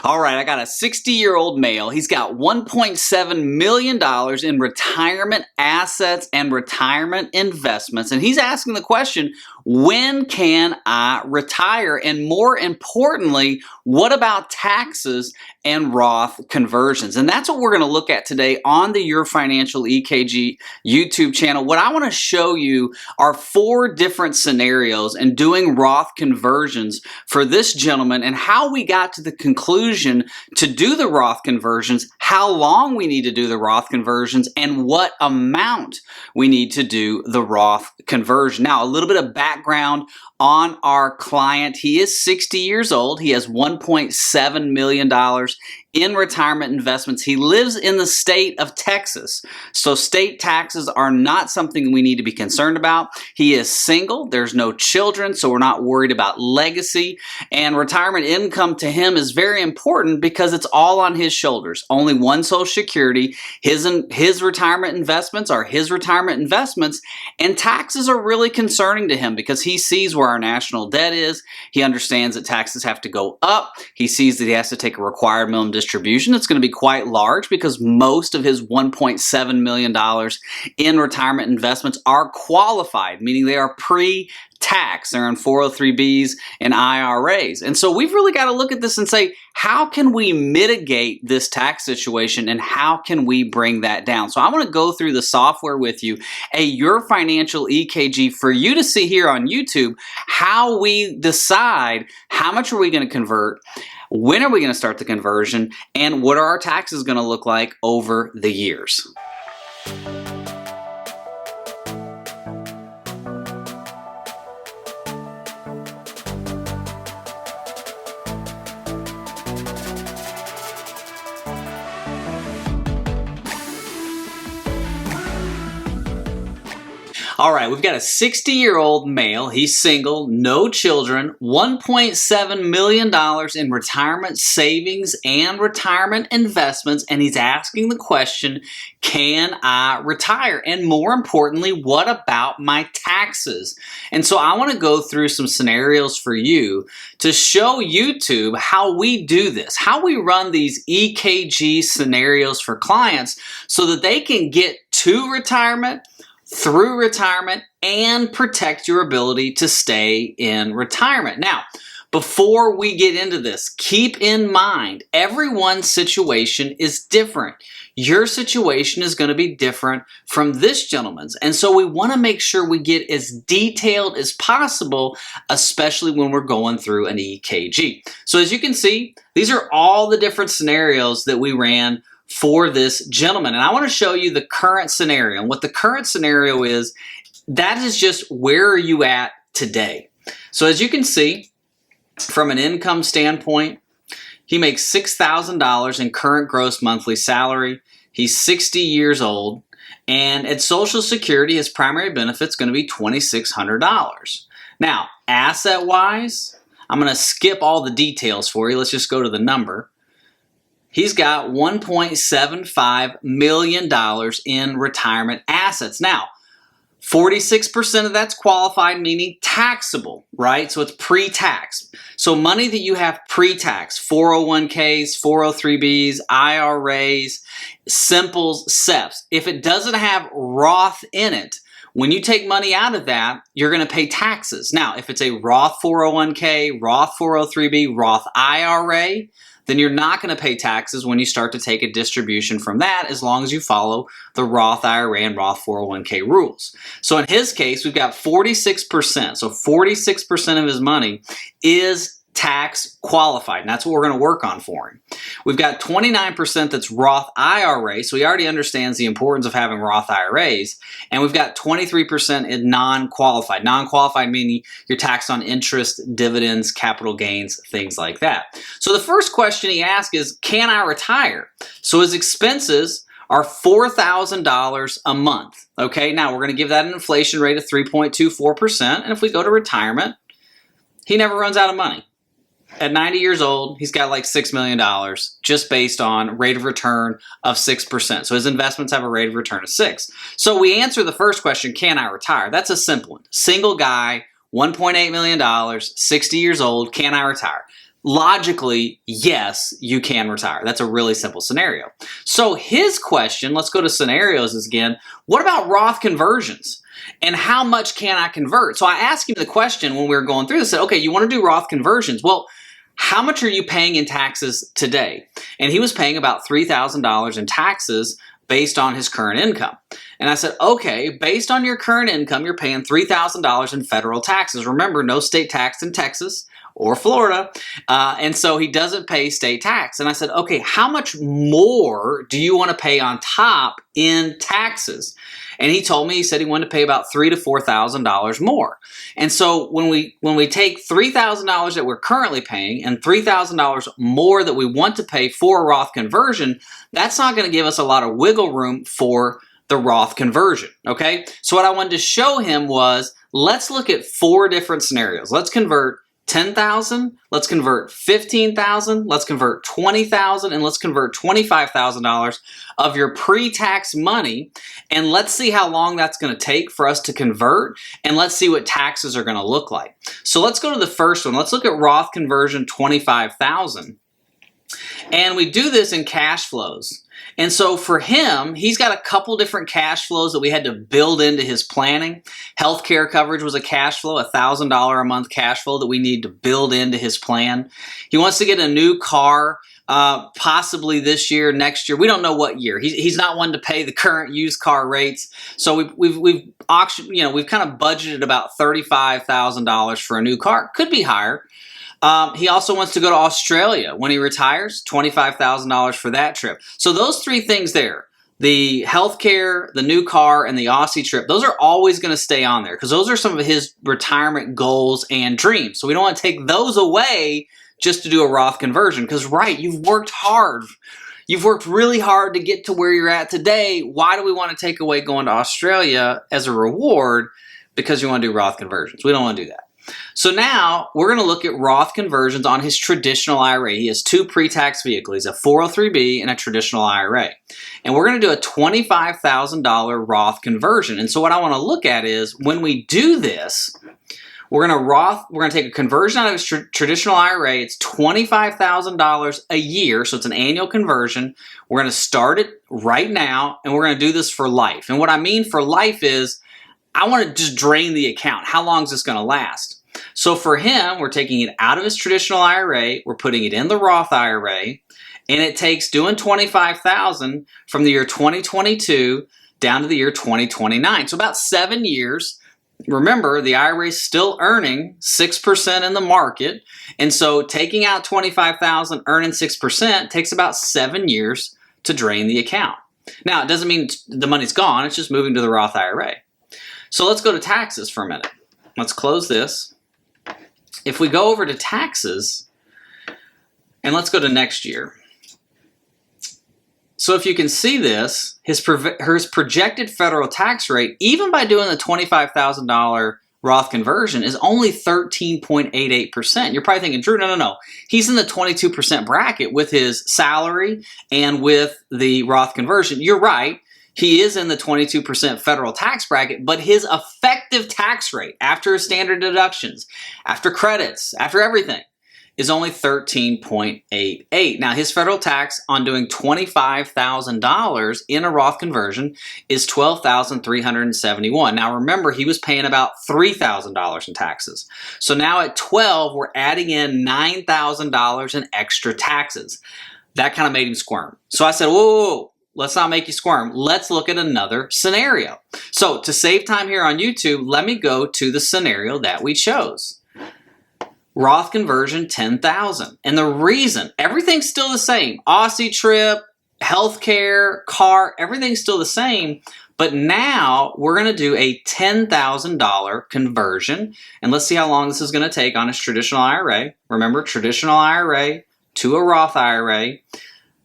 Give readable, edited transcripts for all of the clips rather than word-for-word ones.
All right, I got a 60-year-old male. He's got $1.7 million in retirement assets and retirement investments. And he's asking the question, when can I retire? And more importantly, what about taxes and Roth conversions? And that's what we're going to look at today on the Your Financial EKG YouTube channel. What I want to show you are 4 different scenarios and doing Roth conversions for this gentleman and how we got to the conclusion to do the Roth conversions, how long we need to do the Roth conversions, and what amount we need to do the Roth conversion. Now, a little bit of background on our client. He is 60 years old. He has $1.7 million in retirement investments. He lives in the state of Texas. So state taxes are not something we need to be concerned about. He is single. There's no children, so we're not worried about legacy. And retirement income to him is very important because it's all on his shoulders. Only one Social Security. His retirement investments are his retirement investments, and taxes are really concerning to him because he sees where our national debt is. He understands that taxes have to go up. He sees that he has to take a required minimum distribution. It's going to be quite large because most of his $1.7 million in retirement investments are qualified, meaning they are pre-tax. They're in 403Bs and IRAs. And so we've really got to look at this and say, how can we mitigate this tax situation and how can we bring that down? So I want to go through the software with you, Your Financial EKG, for you to see here on YouTube how we decide how much are we going to convert, when are we going to start the conversion, and what are our taxes going to look like over the years. All right, we've got a 60-year-old male. He's single, no children, $1.7 million in retirement savings and retirement investments, and he's asking the question, can I retire? And more importantly, what about my taxes? And so I want to go through some scenarios for you to show YouTube how we do this, how we run these EKG scenarios for clients so that they can get to retirement, through retirement, and protect your ability to stay in retirement. Now, before we get into this, keep in mind, everyone's situation is different. Your situation is going to be different from this gentleman's. And so we want to make sure we get as detailed as possible, especially when we're going through an EKG. So as you can see, these are all the different scenarios that we ran for this gentleman. And I want to show you the current scenario. And what the current scenario is, that is just where are you at today. So as you can see, from an income standpoint, he makes $6,000 in current gross monthly salary. He's 60 years old. And at Social Security, his primary benefit is going to be $2,600. Now, asset-wise, I'm going to skip all the details for you. Let's just go to the number. He's got $1.75 million in retirement assets. Now, 46% of that's qualified, meaning taxable, right? So it's pre-tax. So money that you have pre-tax, 401ks, 403Bs, IRAs, simples, SEPs. If it doesn't have Roth in it, when you take money out of that, you're going to pay taxes. Now, if it's a Roth 401k, Roth 403B, Roth IRA, then you're not going to pay taxes when you start to take a distribution from that as long as you follow the Roth IRA and Roth 401k rules. So in his case, we've got 46%. So 46% of his money is tax qualified, and that's what we're going to work on for him. We've got 29% that's Roth IRA, so he already understands the importance of having Roth IRAs, and we've got 23% in non-qualified. Non-qualified meaning you're taxed on interest, dividends, capital gains, things like that. So the first question he asked is, can I retire? So his expenses are $4,000 a month. Okay, now we're going to give that an inflation rate of 3.24%, and if we go to retirement, he never runs out of money. At 90 years old, he's got like $6 million just based on rate of return of 6%. So his investments have a rate of return of 6. So we answer the first question, can I retire? That's a simple one. Single guy, $1.8 million, 60 years old, can I retire? logically, yes, you can retire. That's a really simple scenario. So his question, let's go to scenarios again. What about Roth conversions? And how much can I convert? So I asked him the question when we were going through this. I said, okay, you want to do Roth conversions? Well, how much are you paying in taxes today? And he was paying about $3,000 in taxes based on his current income. And I said, okay, based on your current income, you're paying $3,000 in federal taxes. Remember, no state tax in Texas or Florida. And so he doesn't pay state tax. And I said, okay, how much more do you want to pay on top in taxes? And he told me, he said he wanted to pay about $3,000 to $4,000 more. And so when we take $3,000 that we're currently paying and $3,000 more that we want to pay for a Roth conversion, that's not going to give us a lot of wiggle room for the Roth conversion, okay? So what I wanted to show him was, let's look at 4 different scenarios. Let's convert $10,000, let's convert $15,000, let's convert $20,000, and let's convert $25,000 of your pre-tax money, and let's see how long that's going to take for us to convert, and let's see what taxes are going to look like. So let's go to the first one. Let's look at Roth conversion $25,000. And we do this in cash flows. And so for him, he's got a couple different cash flows that we had to build into his planning. Healthcare coverage was a cash flow, $1,000 a month cash flow that we need to build into his plan. He wants to get a new car, possibly this year, next year. We don't know what year. He's not one to pay the current used car rates. So we've auctioned, we've kind of budgeted about $35,000 for a new car. Could be higher. He also wants to go to Australia when he retires, $25,000 for that trip. So those 3 things there, the healthcare, the new car, and the Aussie trip, those are always going to stay on there because those are some of his retirement goals and dreams. So we don't want to take those away just to do a Roth conversion because, right, you've worked hard. You've worked really hard to get to where you're at today. Why do we want to take away going to Australia as a reward because you want to do Roth conversions? We don't want to do that. So now we're going to look at Roth conversions on his traditional IRA. He has 2 pre-tax vehicles, a 403B and a traditional IRA. And we're going to do a $25,000 Roth conversion. And so what I want to look at is when we do this, we're going to take a conversion out of his traditional IRA. It's $25,000 a year, so it's an annual conversion. We're going to start it right now, and we're going to do this for life. And what I mean for life is I want to just drain the account. How long is this going to last? So for him, we're taking it out of his traditional IRA, we're putting it in the Roth IRA, and it takes doing $25,000 from the year 2022 down to the year 2029. So about 7 years. Remember, the IRA is still earning 6% in the market, and so taking out $25,000, earning 6% takes about 7 years to drain the account. Now, it doesn't mean the money's gone, it's just moving to the Roth IRA. So let's go to taxes for a minute. Let's close this. If we go over to taxes, and let's go to next year. So if you can see this, his projected federal tax rate, even by doing the $25,000 Roth conversion, is only 13.88%. You're probably thinking, Drew, no. He's in the 22% bracket with his salary and with the Roth conversion. You're right. He is in the 22% federal tax bracket, but his effective tax rate after standard deductions, after credits, after everything, is only 13.88. Now, his federal tax on doing $25,000 in a Roth conversion is $12,371. Now, remember, he was paying about $3,000 in taxes. So now at 12, we're adding in $9,000 in extra taxes. That kind of made him squirm. So I said, whoa. Let's not make you squirm. Let's look at another scenario. So to save time here on YouTube, let me go to the scenario that we chose. Roth conversion, $10,000. And the reason, everything's still the same. Aussie trip, healthcare, car, everything's still the same. But now we're going to do a $10,000 conversion. And let's see how long this is going to take on his traditional IRA. Remember, traditional IRA to a Roth IRA,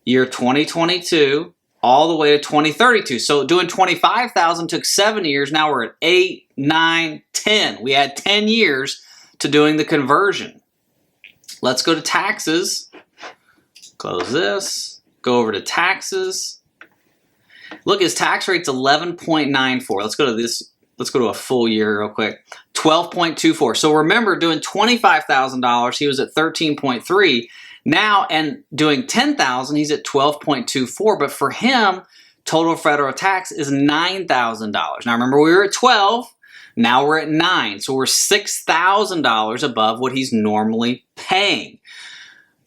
year 2022. All the way to 2032. So doing $25,000 took 7 years. Now we're at 8, 9, 10. We had 10 years to doing the conversion. Let's go to taxes. Close this. Go over to taxes. Look, his tax rate's 11.94. Let's go to this let's go to a full year real quick. 12.24. So remember, doing $25,000, he was at 13.3. Now, and doing 10,000, he's at 12.24. But for him, total federal tax is $9,000. Now remember, we were at 12. Now we're at 9. So we're $6,000 above what he's normally paying.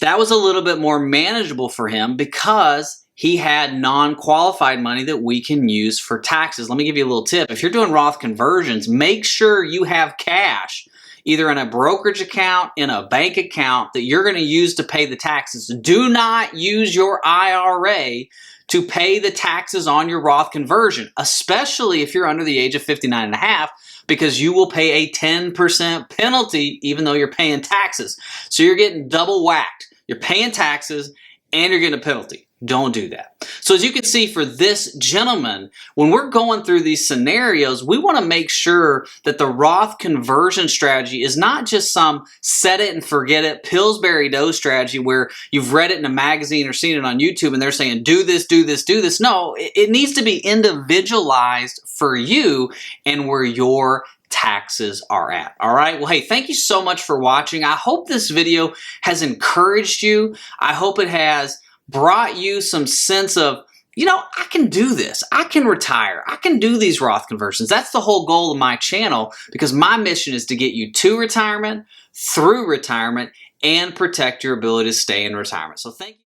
That was a little bit more manageable for him because he had non-qualified money that we can use for taxes. Let me give you a little tip. If you're doing Roth conversions, make sure you have cash, either in a brokerage account, in a bank account, that you're going to use to pay the taxes. Do not use your IRA to pay the taxes on your Roth conversion, especially if you're under the age of 59 and a half, because you will pay a 10% penalty even though you're paying taxes. So you're getting double whacked. You're paying taxes and you're getting a penalty. Don't do that. So as you can see for this gentleman, when we're going through these scenarios, we want to make sure that the Roth conversion strategy is not just some set it and forget it Pillsbury Dough strategy where you've read it in a magazine or seen it on YouTube and they're saying do this, do this, do this. No, it needs to be individualized for you and where your taxes are at. All right. Well, hey, thank you so much for watching. I hope this video has encouraged you. I hope it has brought you some sense of, you know, I can do this. I can retire. I can do these Roth conversions. That's the whole goal of my channel, because my mission is to get you to retirement, through retirement, and protect your ability to stay in retirement. So thank you.